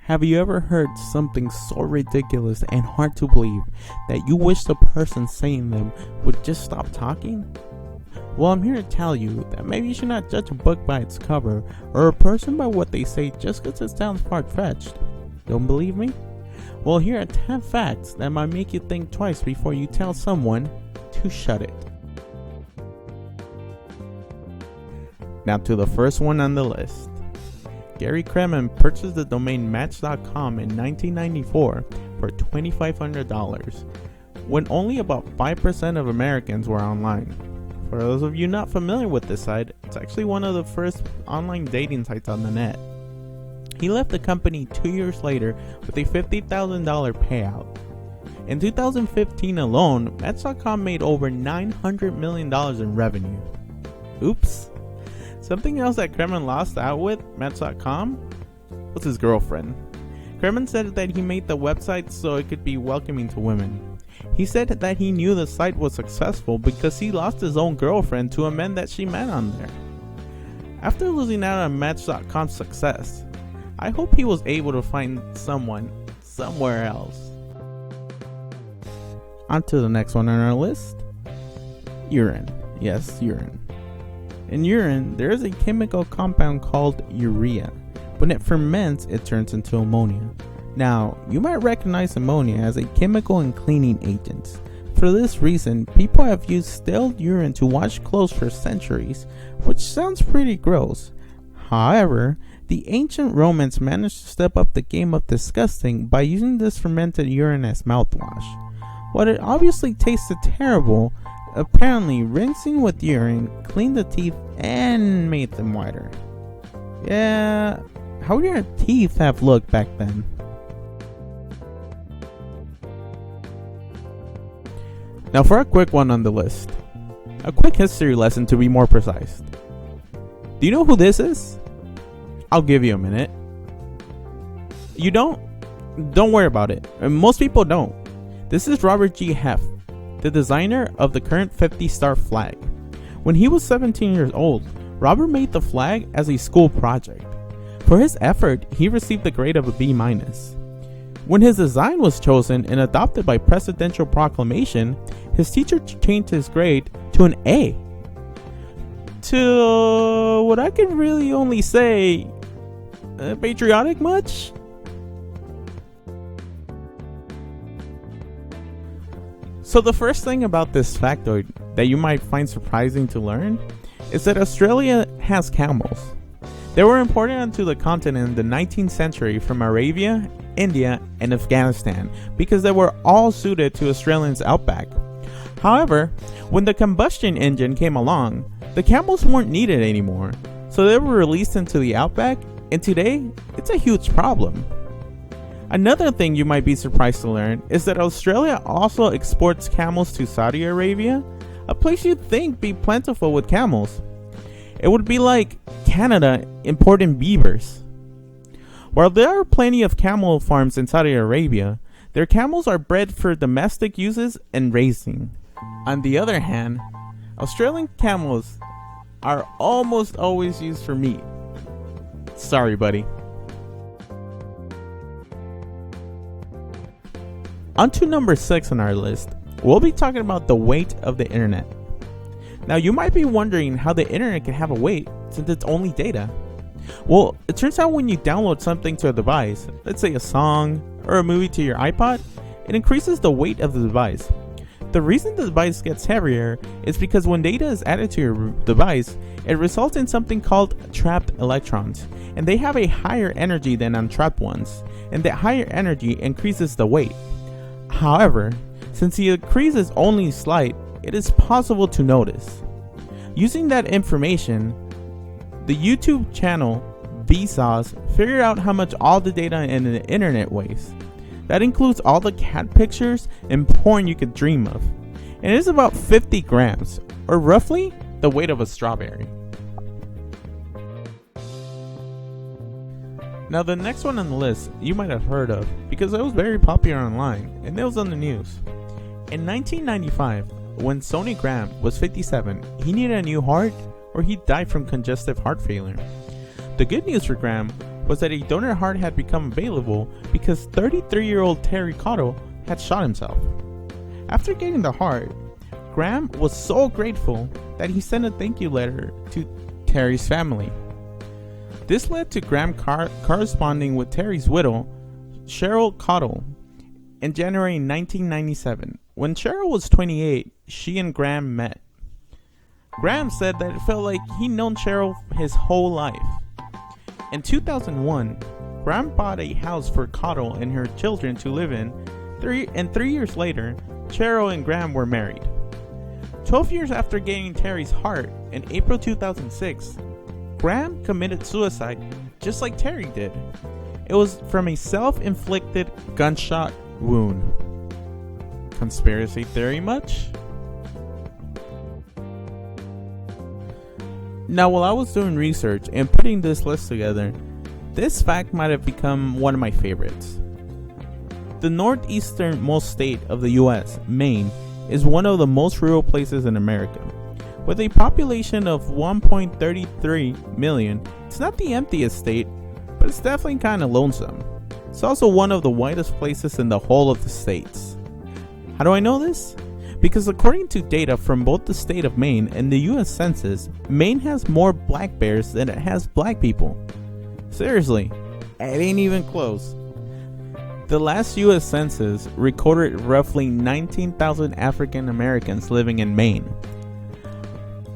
Have you ever heard something so ridiculous and hard to believe that you wish the person saying them would just stop talking? Well, I'm here to tell you that maybe you should not judge a book by its cover or a person by what they say just because it sounds far-fetched. Don't believe me? Well, here are 10 facts that might make you think twice before you tell someone to shut it. Now to the first one on the list. Gary Kremen purchased the domain Match.com in 1994 for $2,500, when only about 5% of Americans were online. For those of you not familiar with this site, it's actually one of the first online dating sites on the net. He left the company 2 years later with a $50,000 payout. In 2015 alone, Match.com made over $900 million in revenue. Oops. Something else that Kremen lost out with Match.com was his girlfriend. Kremen said that he made the website so it could be welcoming to women. He said that he knew the site was successful because he lost his own girlfriend to a man that she met on there. After losing out on Match.com's success, I hope he was able to find someone somewhere else. On to the next one on our list. Urine. Yes, urine. In urine, there is a chemical compound called urea. When it ferments, it turns into ammonia. Now, you might recognize ammonia as a chemical and cleaning agent. For this reason, people have used stale urine to wash clothes for centuries, which sounds pretty gross. However, the ancient Romans managed to step up the game of disgusting by using this fermented urine as mouthwash. While it obviously tasted terrible, apparently rinsing with urine cleaned the teeth and made them whiter. Yeah, how would your teeth have looked back then? Now for a quick one on the list. A quick history lesson to be more precise. Do you know who this is? I'll give you a minute. You don't? Don't worry about it. Most people don't. This is Robert G. Heft, the designer of the current 50-star flag. When he was 17 years old, Robert made the flag as a school project. For his effort, he received the grade of a B-. When his design was chosen and adopted by presidential proclamation, his teacher changed his grade to an A. To what I can really only say, patriotic much? So the first thing about this factoid that you might find surprising to learn is that Australia has camels. They were imported onto the continent in the 19th century from Arabia, India, and Afghanistan because they were all suited to Australia's outback. However, when the combustion engine came along, the camels weren't needed anymore, so they were released into the outback, and today, it's a huge problem. Another thing you might be surprised to learn is that Australia also exports camels to Saudi Arabia, a place you'd think be plentiful with camels. It would be like Canada importing beavers. While there are plenty of camel farms in Saudi Arabia, their camels are bred for domestic uses and racing. On the other hand, Australian camels are almost always used for meat. Sorry, buddy. On to number 6 on our list, we'll be talking about the weight of the internet. Now you might be wondering how the internet can have a weight since it's only data. Well, it turns out when you download something to a device, let's say a song or a movie to your iPod, it increases the weight of the device. The reason the device gets heavier is because when data is added to your device, it results in something called trapped electrons, and they have a higher energy than untrapped ones, and that higher energy increases the weight. However, since the increase is only slight, it is possible to notice. Using that information, the YouTube channel Vsauce figured out how much all the data in the internet weighs. That includes all the cat pictures and porn you could dream of. And it is about 50 grams, or roughly the weight of a strawberry. Now the next one on the list you might have heard of because it was very popular online and it was on the news. In 1995, when Sonny Graham was 57, he needed a new heart or he died from congestive heart failure. The good news for Graham was that a donor heart had become available because 33-year-old Terry Cottle had shot himself. After getting the heart, Graham was so grateful that he sent a thank you letter to Terry's family. This led to Graham corresponding with Terry's widow, Cheryl Cottle, in January 1997. When Cheryl was 28, she and Graham met. Graham said that it felt like he'd known Cheryl his whole life. In 2001, Graham bought a house for Cottle and her children to live in, and 3 years later, Cheryl and Graham were married. 12 years after getting Terry's heart, in April 2006, Graham committed suicide just like Terry did. It was from a self-inflicted gunshot wound. Conspiracy theory much? Now, while I was doing research and putting this list together, this fact might have become one of my favorites. The northeasternmost state of the US, Maine, is one of the most rural places in America. With a population of 1.33 million, it's not the emptiest state, but it's definitely kind of lonesome. It's also one of the whitest places in the whole of the states. How do I know this? Because according to data from both the state of Maine and the US Census, Maine has more black bears than it has black people. Seriously, it ain't even close. The last US Census recorded roughly 19,000 African Americans living in Maine.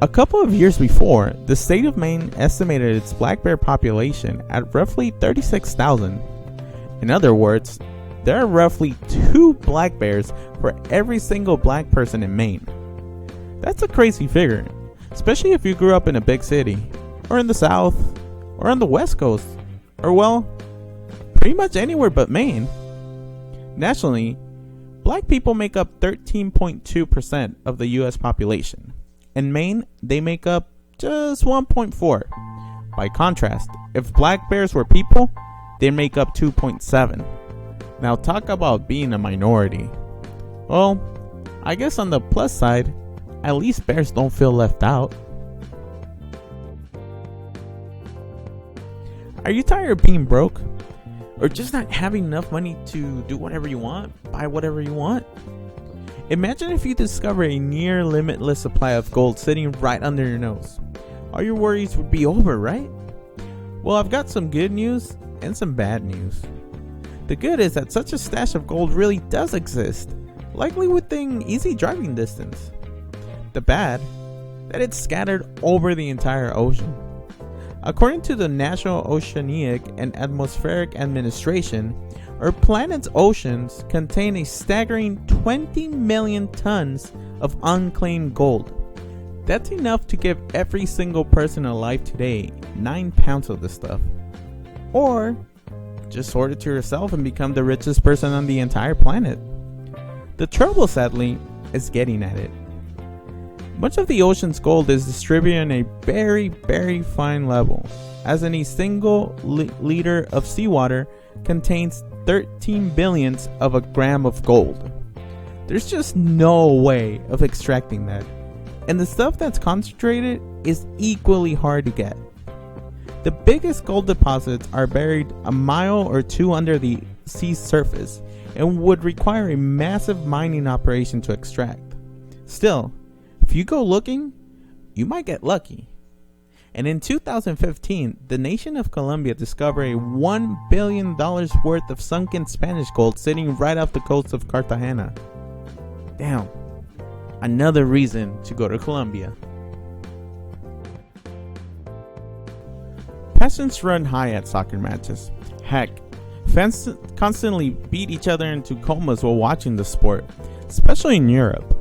A couple of years before, the state of Maine estimated its black bear population at roughly 36,000. In other words, there are roughly 2 black bears for every single black person in Maine. That's a crazy figure, especially if you grew up in a big city, or in the South, or on the West Coast, or well, pretty much anywhere but Maine. Nationally, black people make up 13.2% of the US population. In Maine, they make up just 1.4. By contrast, if black bears were people, they make up 2.7. Now talk about being a minority. Well, I guess on the plus side, at least bears don't feel left out. Are you tired of being broke? Or just not having enough money to do whatever you want, buy whatever you want? Imagine if you discover a near limitless supply of gold sitting right under your nose. All your worries would be over, right? Well, I've got some good news and some bad news. The good is that such a stash of gold really does exist, likely within easy driving distance. The bad, that it's scattered over the entire ocean. According to the National Oceanic and Atmospheric Administration, our planet's oceans contain a staggering 20 million tons of unclaimed gold. That's enough to give every single person alive today 9 pounds of this stuff. Or just sort it to yourself and become the richest person on the entire planet. The trouble, sadly, is getting at it. Much of the ocean's gold is distributed on a very, very fine level, as in a single liter of seawater contains 13 billionths of a gram of gold. There's just no way of extracting that, and the stuff that's concentrated is equally hard to get. The biggest gold deposits are buried a mile or 2 under the sea surface and would require a massive mining operation to extract. Still, if you go looking, you might get lucky. And in 2015, the nation of Colombia discovered a $1 billion worth of sunken Spanish gold sitting right off the coast of Cartagena. Damn, another reason to go to Colombia. Passions run high at soccer matches. Heck, fans constantly beat each other into comas while watching the sport, especially in Europe.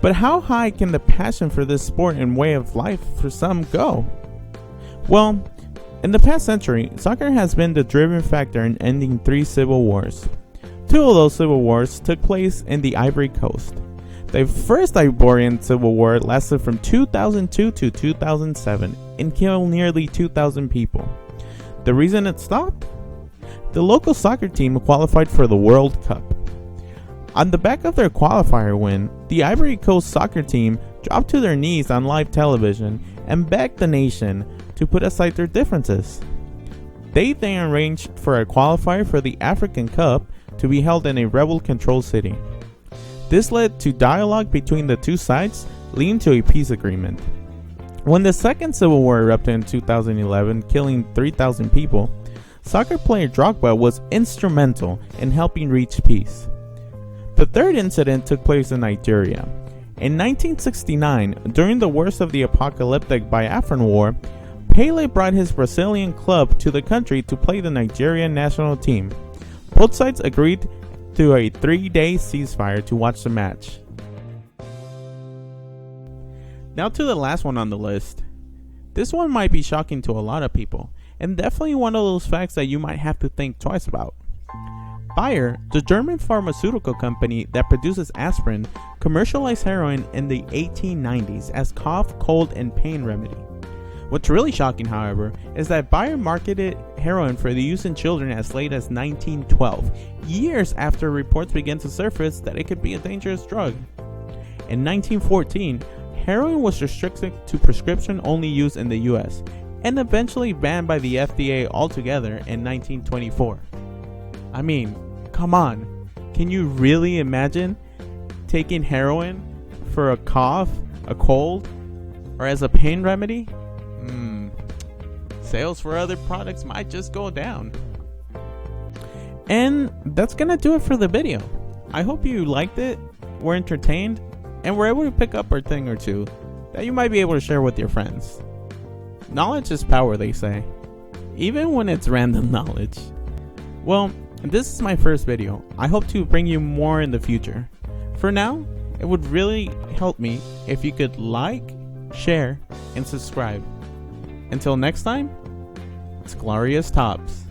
But how high can the passion for this sport and way of life for some go? Well, in the past century, soccer has been the driving factor in ending 3 civil wars. 2 of those civil wars took place in the Ivory Coast. The first Ivorian Civil War lasted from 2002 to 2007 and killed nearly 2,000 people. The reason it stopped? The local soccer team qualified for the World Cup. On the back of their qualifier win, the Ivory Coast soccer team dropped to their knees on live television and begged the nation to put aside their differences. They then arranged for a qualifier for the African Cup to be held in a rebel-controlled city. This led to dialogue between the two sides, leading to a peace agreement. When the Second Civil War erupted in 2011, killing 3,000 people, soccer player Drogba was instrumental in helping reach peace. The third incident took place in Nigeria. In 1969, during the worst of the apocalyptic Biafran War, Pele brought his Brazilian club to the country to play the Nigerian national team. Both sides agreed to a 3-day ceasefire to watch the match. Now to the last one on the list. This one might be shocking to a lot of people, and definitely one of those facts that you might have to think twice about. Bayer, the German pharmaceutical company that produces aspirin, commercialized heroin in the 1890s as cough, cold, and pain remedy. What's really shocking, however, is that Bayer marketed heroin for the use in children as late as 1912, years after reports began to surface that it could be a dangerous drug. In 1914, heroin was restricted to prescription-only use in the US, and eventually banned by the FDA altogether in 1924. I mean, come on, can you really imagine taking heroin for a cough, a cold, or as a pain remedy? Sales for other products might just go down. And that's gonna do it for the video. I hope you liked it, were entertained, and were able to pick up a thing or two that you might be able to share with your friends. Knowledge is power, they say, even when it's random knowledge. Well, this is my first video. I hope to bring you more in the future. For now, it would really help me if you could like, share, and subscribe. Until next time, it's Glorious Tops.